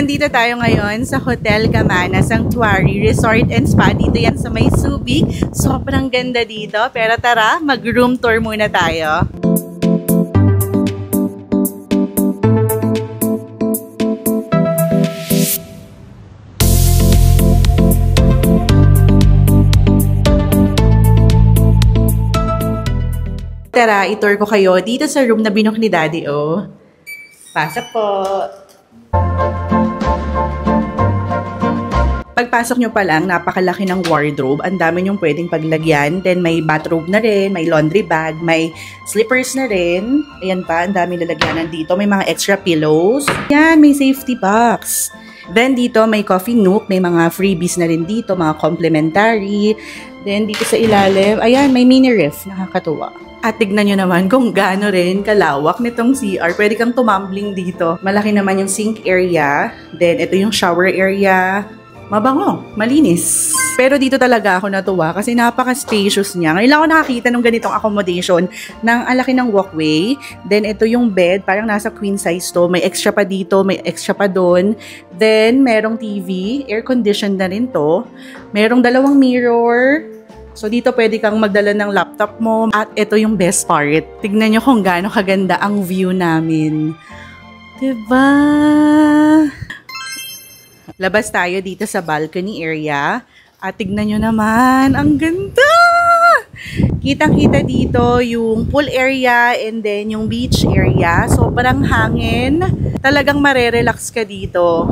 nandito tayo ngayon sa Hotel Camana Sanctuary Resort and Spa. Dito yan sa may Subic. Sobrang ganda dito. Pero tara, mag-room tour muna tayo. Tara, i-tour ko kayo dito sa room na binook ni Daddy, oh. Pasok po. Pagpasok nyo pa lang, napakalaki ng wardrobe. Ang dami nyong pwedeng paglagyan. Then may bathrobe na rin, may laundry bag, may slippers na rin. Ayan pa, ang dami lalagyanan dito. May mga extra pillows. Yan, may safety box. Then dito may coffee nook, may mga freebies na rin dito, mga complimentary. Then dito sa ilalim, ayan, may mini ref. Nakakatuwa. At tignan nyo naman kung gaano rin kalawak nitong CR. Pwede kang tumambling dito. Malaki naman yung sink area. Then ito yung shower area. Mabango, malinis. Pero dito talaga ako natuwa kasi napaka-spacious niya. Ngayon lang ako nakakita ng ganitong accommodation ng alaki ng walkway. Then ito yung bed, parang nasa queen size to. May extra pa dito, may extra pa doon. Then merong TV, air-conditioned na rin to. Merong dalawang mirror. So dito pwede kang magdala ng laptop mo. At ito yung best part. Tignan nyo kung gaano kaganda ang view namin. Diba? Labas tayo dito sa balcony area. At tignan nyo naman, ang ganda! Kitang-kita dito yung pool area and then yung beach area. Sobrang hangin. Talagang marerelax ka dito.